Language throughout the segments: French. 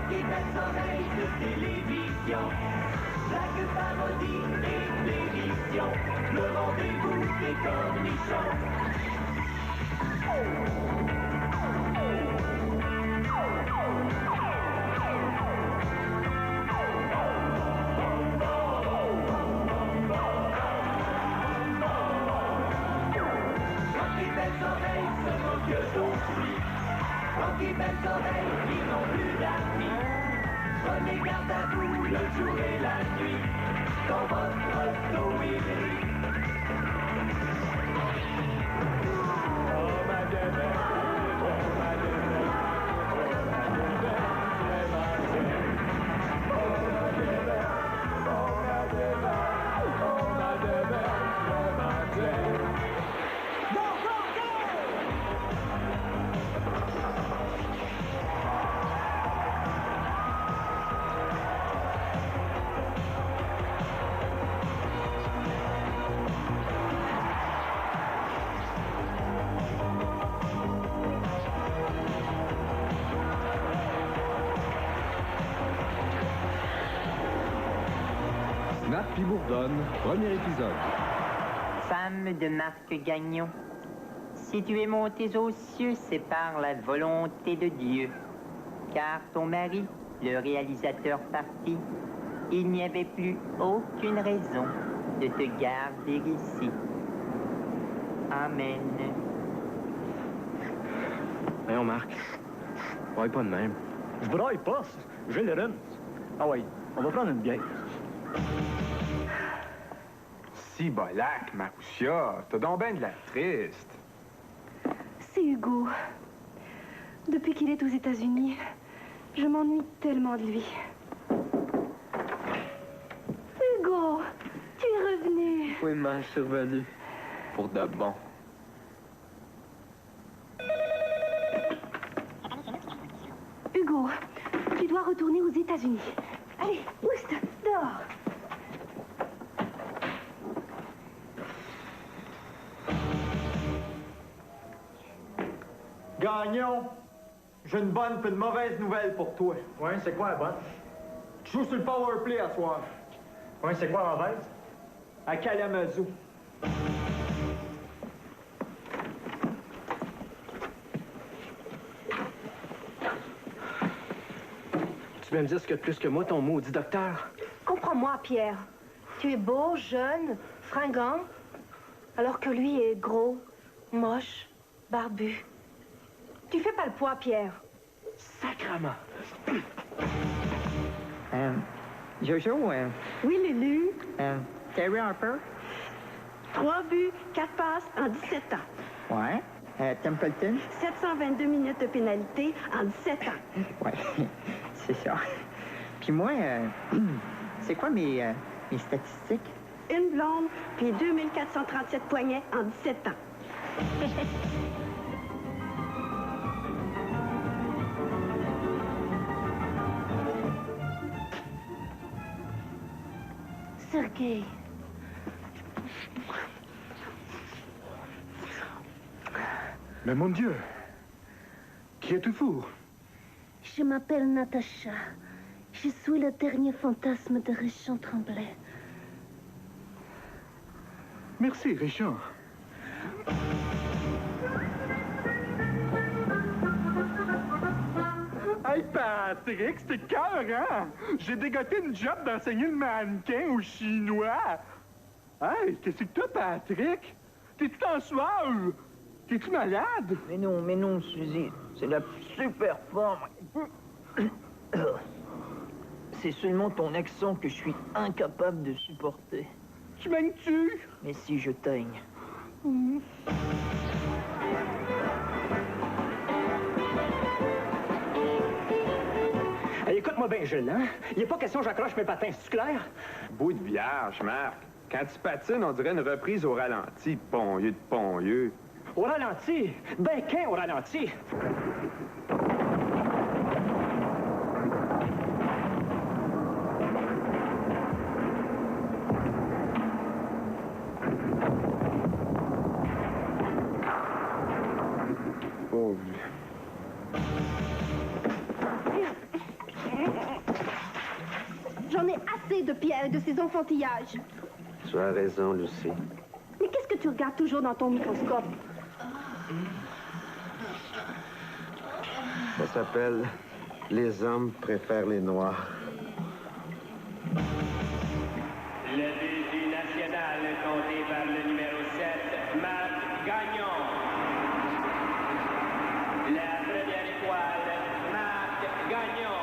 Rocky belles oreilles de télévision, blague parodie et dérision, le rendez-vous des cornichons. Rocky belles oreilles se moque d'autrui, Rocky belles oreilles qui n'ont plus d'amis. Prenez garde à vous le jour et la nuit, dans votre auto-éveil. Oh ma demeure, oh ma demeure, oh ma demeure, c'est ma demeure. Oh ma demeure, oh ma demeure, oh ma demeure, c'est ma demeure. Go, go, go! Snap puis Bourdonne, premier épisode. Femme de Marc Gagnon, si tu es montée aux cieux, c'est par la volonté de Dieu. Car ton mari, le réalisateur parti, il n'y avait plus aucune raison de te garder ici. Amen. Voyons, Marc. Ouais, pas de même. Je braille pas, j'ai le rhume. Ah ouais, on va prendre une bière. Si, bolac, Marousia, t'as donc ben de la triste. C'est Hugo. Depuis qu'il est aux États-Unis, je m'ennuie tellement de lui. Hugo, tu es revenu. Oui, ma, je suis revenu. Pour de bon. Hugo, tu dois retourner aux États-Unis. Allez, oust, dehors. Gagnon, j'ai une bonne puis une mauvaise nouvelle pour toi. Ouais, c'est quoi la bonne? Tu joues sur le power play à soir. Ouais, c'est quoi la mauvaise? À Kalamazoo. Tu viens me dire ce que plus que moi, ton maudit docteur? Comprends-moi, Pierre. Tu es beau, jeune, fringant, alors que lui est gros, moche, barbu. Tu fais pas le poids, Pierre. Sacrement! Jojo, Oui, Lulu. Terry Harper, 3 buts, 4 passes en 17 ans. ouais. Templeton, 722 minutes de pénalité en 17 ans. ouais, c'est ça. Puis moi, c'est quoi mes statistiques? Une blonde, puis 2437 poignets en 17 ans. Sergei. Mais mon Dieu, qui êtes-vous? Je m'appelle Natacha. Je suis le dernier fantasme de Richard Tremblay. Merci, Richard. Hey, Patrick, c'était cœur, hein? J'ai dégoté une job d'enseigner le mannequin aux Chinois. Hey, qu'est-ce que t'as, Patrick? T'es-tu en suave? T'es-tu malade? Mais non, Suzy, c'est la super forme. C'est seulement ton accent que je suis incapable de supporter. Tu m'aimes-tu? Mais si je teigne. Hey, écoute-moi bien, Gilles, hein? Il n'est pas question que j'accroche mes patins, c'est clair? Bout de vierge, Marc. Quand tu patines, on dirait une reprise au ralenti. Pongieux de pongieux. Au ralenti? Ben, qu'un au ralenti? Pauvre. Pierre, et de ses enfantillages. Tu as raison, Lucie. Mais qu'est-ce que tu regardes toujours dans ton microscope? Ça s'appelle « Les hommes préfèrent les noirs ». Le but national compté par le numéro 7, Marc Gagnon. La première étoile, Marc Gagnon.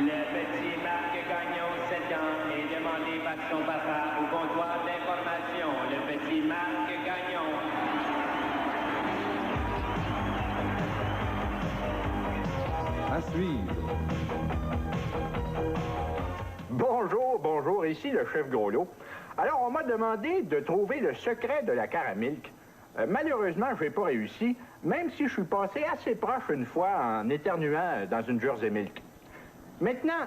Le petit Marc Gagnon, 7 ans, est demandé par son papa au comptoir d'information. Le petit Marc Gagnon. À suivre. Bonjour, ici le chef Groslo. Alors, on m'a demandé de trouver le secret de la caramilk. Malheureusement, je n'ai pas réussi, même si je suis passé assez proche une fois en éternuant dans une Jersey Milk. Maintenant,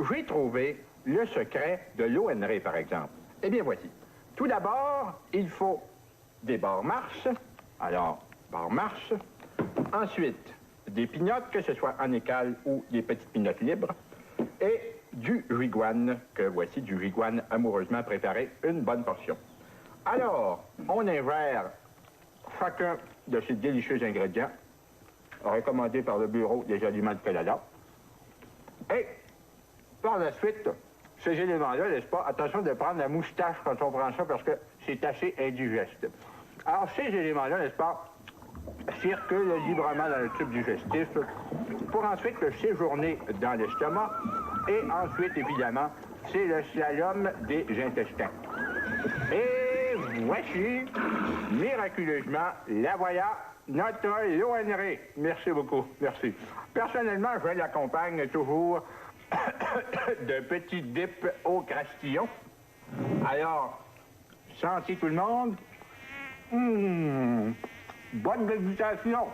j'ai trouvé le secret de l'ONR, par exemple. Eh bien, voici. Tout d'abord, il faut des barres marches. Alors, barres marches. Ensuite, des pinottes, que ce soit en écale ou des petites pinottes libres. Et du Riguane, que voici du Riguane amoureusement préparé, une bonne portion. Alors, on invère chacun de ces délicieux ingrédients, recommandés par le Bureau des aliments du Canada. Et, par la suite, ces éléments-là, n'est-ce pas, attention de prendre la moustache quand on prend ça, parce que c'est assez indigeste. Alors, ces éléments-là, n'est-ce pas, circulent librement dans le tube digestif pour ensuite le séjourner dans l'estomac. Et ensuite, évidemment, c'est le slalom des intestins. Et voici, miraculeusement, la voilà, notre l'ONR. Merci beaucoup, merci. Personnellement, je l'accompagne toujours de petits dips au crastillon. Alors, santé tout le monde. Bonne dégustation.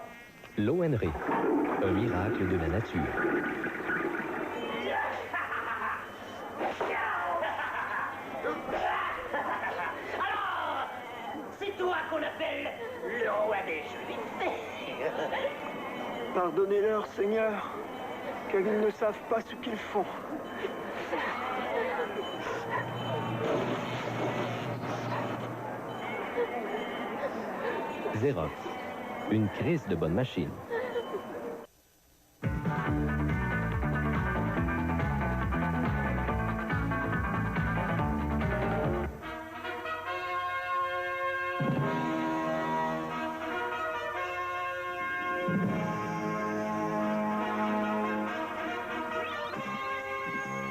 L'ONR, un miracle de la nature. Alors, c'est toi qu'on appelle le roi des juifs. Pardonnez-leur, Seigneur, car ils ne savent pas ce qu'ils font. Xerox, une crise de bonne machine.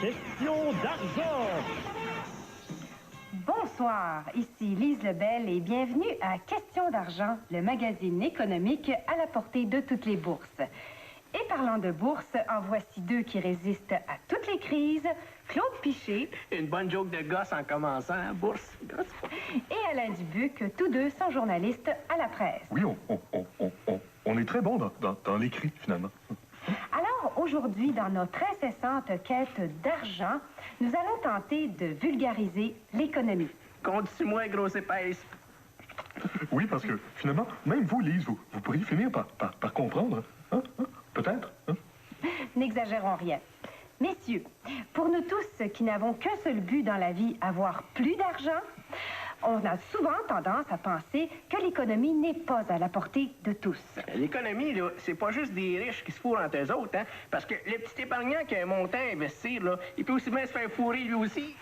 Question d'argent. Bonsoir, ici Lise Lebel et bienvenue à Question d'argent, le magazine économique à la portée de toutes les bourses. Et parlant de bourse, en voici deux qui résistent à toutes les crises, Claude Piché. Une bonne joke de gosse en commençant, hein, bourse. Gosse. Et Alain Dubuc, tous deux sont journalistes à la presse. Oui, on est très bon dans l'écrit, finalement. Alors, aujourd'hui, dans notre incessante quête d'argent, nous allons tenter de vulgariser l'économie. Conduis-moi, grosse épaisse. Oui, parce que, finalement, même vous, Lise, vous pourriez finir par comprendre. Hein? Peut-être. Hein? N'exagérons rien. Messieurs, pour nous tous qui n'avons qu'un seul but dans la vie, avoir plus d'argent, on a souvent tendance à penser que l'économie n'est pas à la portée de tous. L'économie, là, c'est pas juste des riches qui se fourrent entre eux autres, hein? Parce que le petit épargnant qui a un montant à investir, là, il peut aussi bien se faire fourrer lui aussi.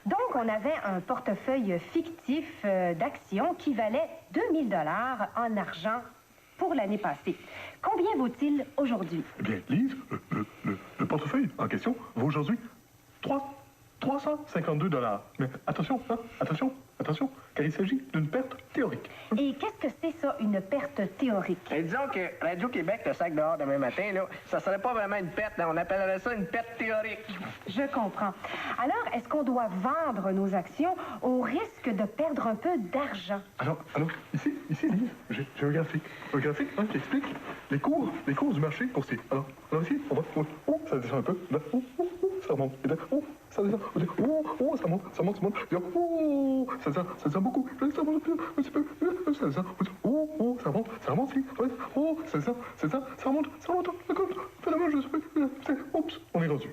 Donc, on avait un portefeuille fictif d'actions qui valait 2000 $ en argent pour l'année passée. Combien vaut-il aujourd'hui? Eh bien, Lise, le portefeuille en question vaut aujourd'hui 352 $. Mais attention, hein, attention, car il s'agit d'une perte théorique. Et qu'est-ce que c'est ça, une perte théorique? Et disons que Radio-Québec te sac dehors demain matin, là, ça serait pas vraiment une perte, là, on appellerait ça une perte théorique. Je comprends. Alors, est-ce qu'on doit vendre nos actions au risque de perdre un peu d'argent? Alors, ici, Lise, j'ai un graphique hein, qui explique les cours du marché boursier. Alors ici, on va, ça descend un peu, là, ça remonte, et là, ça descend, ça monte, et là, ça descend beaucoup, ça monte un petit peu, ça descend, ça remonte, ici, ça descend, ça remonte, oups, on est rendu.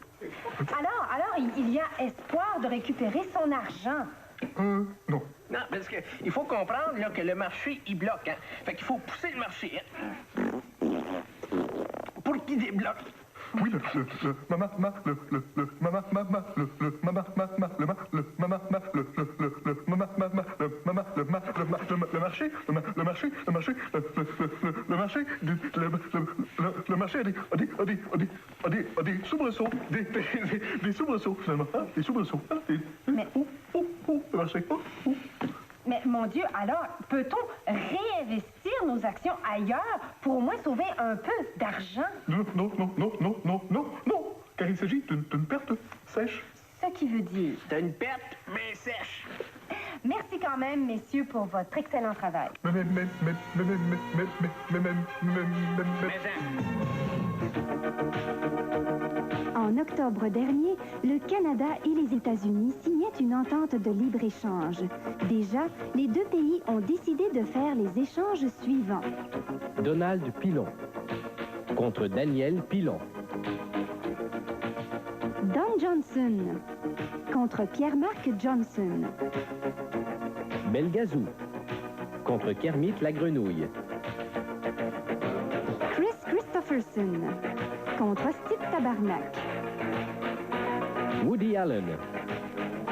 alors, il y a espoir de récupérer son argent. Non. Non, parce qu'il faut comprendre là, que le marché, il bloque. Hein? Fait qu'il faut pousser le marché. Hein? Pour qu'il débloque. Oui, le marché a des soubresauts, des soubresauts, finalement, hein, des soubresauts. Mais... le marché, Mais mon Dieu, alors, peut-on réinvestir nos actions ailleurs pour au moins sauver un peu d'argent? Non, car il s'agit d'une perte sèche. Ce qui veut dire... C'est une perte, mais sèche. Merci quand même, messieurs, pour votre excellent travail. En octobre dernier, le Canada et les États-Unis signaient une entente de libre-échange. Déjà, les deux pays ont décidé de faire les échanges suivants. Donald Pilon contre Daniel Pilon. Don Johnson contre Pierre-Marc Johnson. Belgazou contre Kermit la grenouille. Chris Christopherson contre Steve Tabarnak. Woody Allen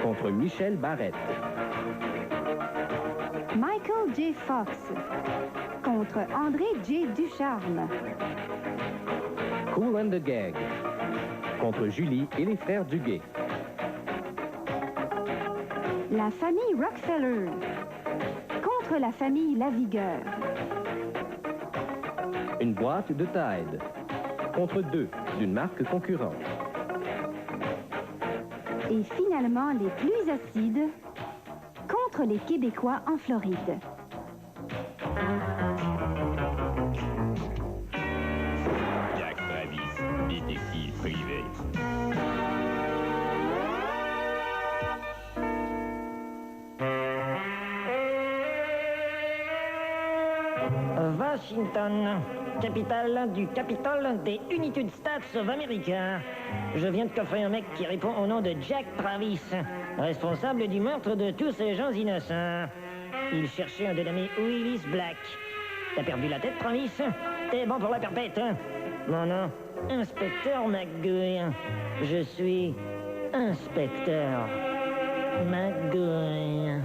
contre Michel Barrette. Michael J. Fox contre André J. Ducharme. Kool and the Gang contre Julie et les frères Duguay. La famille Rockefeller contre la famille Lavigueur. Une boîte de Tide contre deux d'une marque concurrente. Et finalement, les plus acides contre les Québécois en Floride. Jack Travis, détective privé. Washington, capitale du Capitole des United States américains. Je viens de coffrer un mec qui répond au nom de Jack Travis, responsable du meurtre de tous ces gens innocents. Il cherchait un dénommé Willis Black. T'as perdu la tête, Travis? T'es bon pour la perpète, hein? Mon nom, Inspecteur McGuire. Je suis Inspecteur McGuire.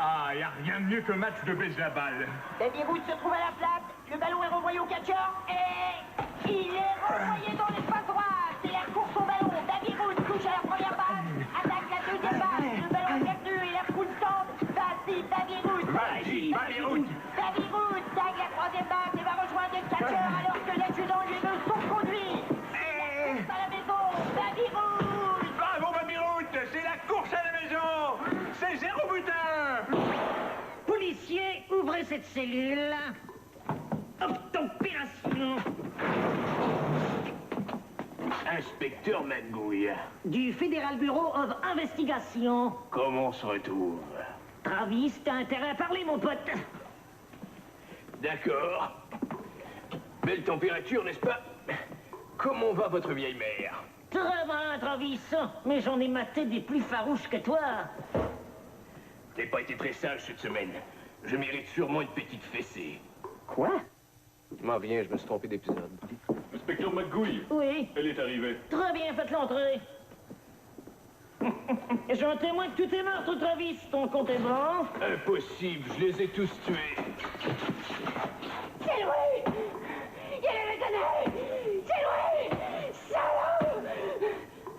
Ah, y a rien de mieux qu'un match de baseball. Davy Root se trouve à la flatte, le ballon est renvoyé au catcheur et il est renvoyé dans l'espace droit. C'est la course au ballon. Davy Root touche à la première base, attaque la deuxième base, le ballon est perdu et la foule tente. Vas-y, Davy Root. Vas-y, Davy Root. Davy Root tague la troisième base et va rejoindre le catcheur alors que l'adjudant lui veut son conduit. Course à la maison, Davy Root. Bravo, Davy Root, c'est la course à la maison. C'est 0 butin. Policiers, ouvrez cette cellule. Opération. Inspecteur McGuire, Du Federal Bureau of Investigation. comment on se retrouve? Travis, t'as intérêt à parler, mon pote. D'accord. Belle température, n'est-ce pas? Comment va votre vieille mère? Très bien, Travis, mais j'en ai maté des plus farouches que toi. T'as pas été très sage cette semaine. Je mérite sûrement une petite fessée. Quoi? M'en viens, je me suis trompé d'épisode. Inspecteur McGuire. Oui. Elle est arrivée. Très bien, faites l'entrée. J'ai un témoin que tout est mort, tout Travis. Ton compte est bon? Impossible, je les ai tous tués. C'est lui! Il est reconnu! C'est lui! Salaud!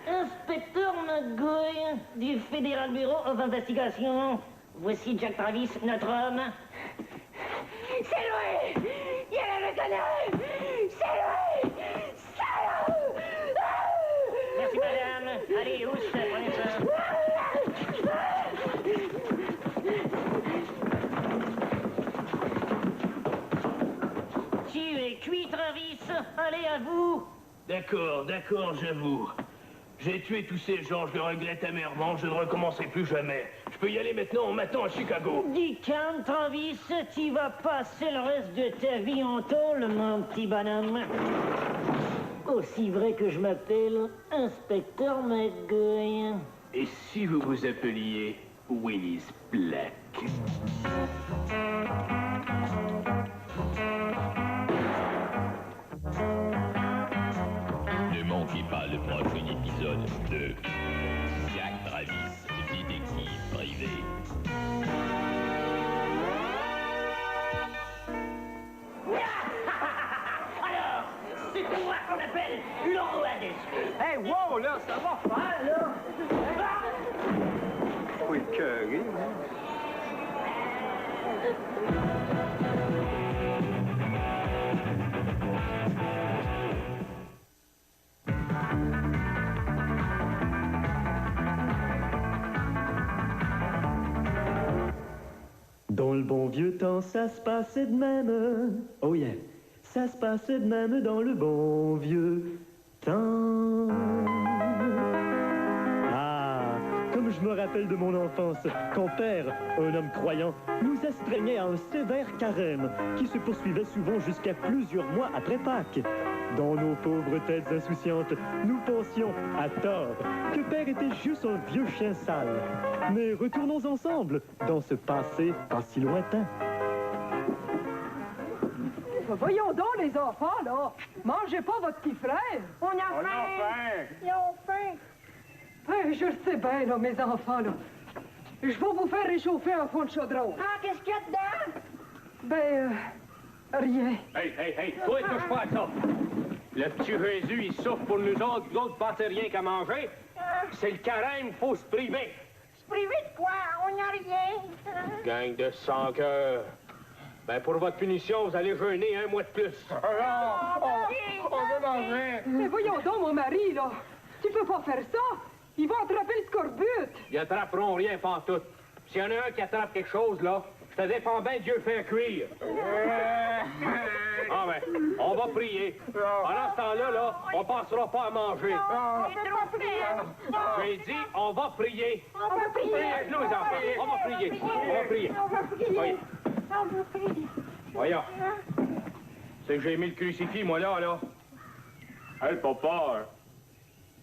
Inspecteur McGuire du Federal Bureau of Investigation. Voici Jack Travis, notre homme. C'est lui! Il est reconnu! C'est lui! Salaud! Merci, madame. Allez, ousse, prenez ça. Tu es cuit, Travis. Allez, à vous. D'accord, j'avoue. J'ai tué tous ces gens, je le regrette amèrement, je ne recommencerai plus jamais. Je peux y aller maintenant, on m'attend à Chicago. Dis calme, Travis, tu vas passer le reste de ta vie en tôle, mon petit bonhomme. Aussi vrai que je m'appelle Inspecteur McGoy. Et si vous vous appeliez Willis Black? Ne manquez pas le prochain épisode de Jack Travis, détective privé. Alors, c'est toi qu'on appelle le roi des yeux. Hey, wow, là, ça va faire, là! Faut écœurer, Dans le bon vieux temps, ça se passait de même. Oh yeah, ça se passait de même dans le bon vieux temps. Ah, comme je me rappelle de mon enfance, quand père, un homme croyant, nous astreignait à un sévère carême qui se poursuivait souvent jusqu'à plusieurs mois après Pâques. Dans nos pauvres têtes insouciantes, nous pensions, à tort, que père était juste un vieux chien sale. Mais retournons ensemble dans ce passé pas si lointain. Voyons donc, les enfants, là. Mangez pas votre petit frère. On a faim. Ils ont faim. Je le sais bien, là, mes enfants, là. Je vais vous faire réchauffer un fond de chaudron. Ah, qu'est-ce qu'il y a dedans? Rien. Hey, toi, touche pas à ça. Le petit Jésus, il souffre pour nous autres pas rien qu'à manger. C'est le carême, faut se priver. Se priver de quoi? On n'a rien. Gang de sans-cœur. Ben, pour votre punition, vous allez jeûner un mois de plus. On veut manger. Mais voyons donc, mon mari, là. Tu peux pas faire ça. Ils vont attraper le scorbut. Ils attraperont rien pantoute. S'il y en a un qui attrape quelque chose, là, je te défends bien Dieu faire cuire. Ah ben, on va prier. Pendant ce temps-là, là, on passera pas à manger. J'ai dit, on va prier. On va prier. À genoux, les enfants. On va prier. On va prier. Voyons. On va prier. Voyons. C'est que j'ai mis le crucifix, moi, là. Hey, papa,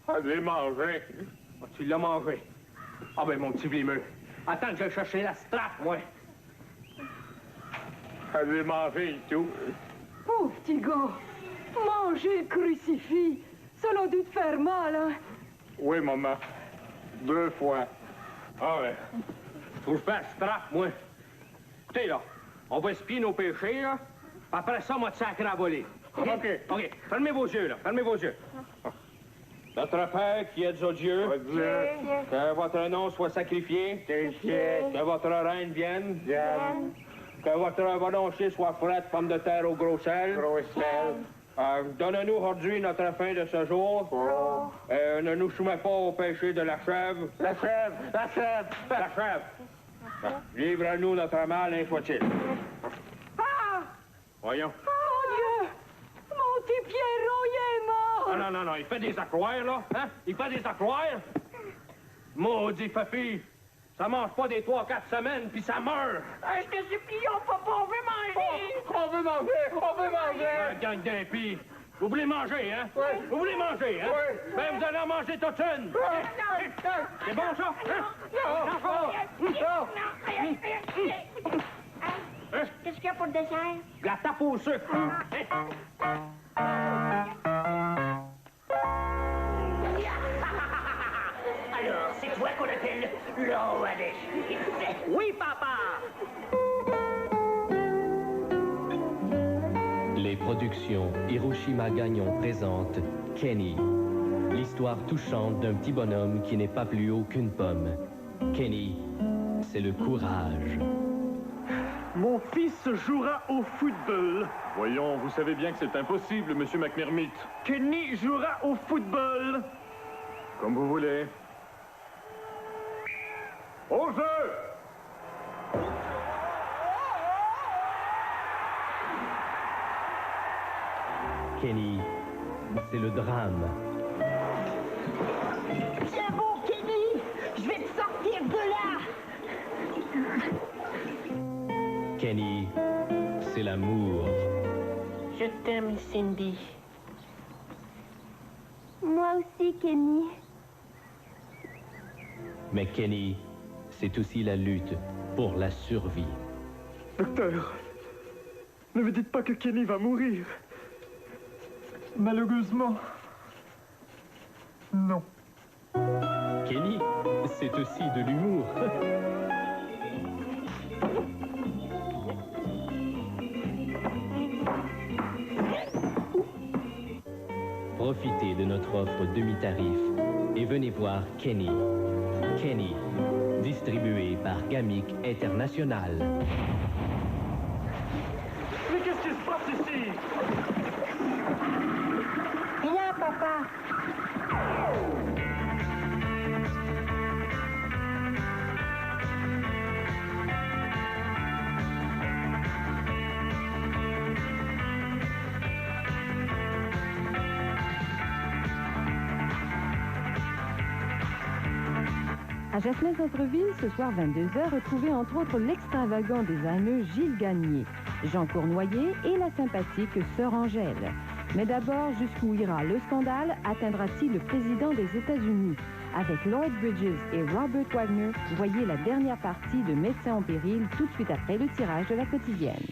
allez manger. Ah, tu l'as mangé. Ah ben, mon petit vlimeux. Attends que j'aille chercher la strap, moi. Allez manger et tout. Pauvre petit gars. Manger le crucifix. Ça l'a dû te faire mal, hein? Oui, maman. 2 fois. Ah ouais. Faut que je fasse strap, moi. Écoutez, là, on va espier nos péchés, là. Après ça, on va te sacrer à voler. OK. Fermez vos yeux, là. Fermez vos yeux. Notre Père qui êtes aux dieux, que votre nom soit sacrifié, que votre règne vienne, que votre volonté soit faite, pomme de terre au gros sel. Donne-nous aujourd'hui notre faim de ce jour. Ne nous soumets pas au péché de la chèvre. La chèvre. Livre-nous notre mal, hein, soit-il. Voyons. Oh Dieu! Mon petit Pierrot, il est mort! Non, il fait des accroires, là. Hein? Il fait des accroires. Maudit Fafi. Ça mange pas des 3-4 semaines, puis ça meurt. Je te supplie, papa, on veut manger. On veut manger. Gang d'impies. Vous voulez manger, hein? Oui. Vous voulez manger, hein? Oui. Ben, vous allez en manger toute une. C'est bon, ça? Qu'est-ce qu'il y a pour le dessert? La tape au sucre. Alors, c'est toi qu'on appelle le roi des chiffres. Oui, papa! Les productions Hiroshima Gagnon présentent Kenny. L'histoire touchante d'un petit bonhomme qui n'est pas plus haut qu'une pomme. Kenny, c'est le courage. Mon fils jouera au football. Voyons, vous savez bien que c'est impossible, monsieur McMermott. Kenny jouera au football. Comme vous voulez. Au jeu! Kenny, c'est le drame. C'est bon, Kenny! Je vais te sortir de là! Kenny, c'est l'amour. Je t'aime, Cindy. Merci, Kenny. Mais Kenny, c'est aussi la lutte pour la survie. Docteur, ne me dites pas que Kenny va mourir. Malheureusement, non. Kenny, c'est aussi de l'humour. Profitez de notre offre demi-tarif et venez voir Kenny. Kenny, distribué par Gamic International. Mais qu'est-ce qui se passe ici? Rien, papa. À Jasmin Centre-Ville, ce soir 22h, retrouvez entre autres l'extravagant designer Gilles Gagné, Jean Cournoyer et la sympathique Sœur Angèle. Mais d'abord, jusqu'où ira le scandale? Atteindra-t-il le président des États-Unis? Avec Lloyd Bridges et Robert Wagner, voyez la dernière partie de Médecins en péril tout de suite après le tirage de la quotidienne.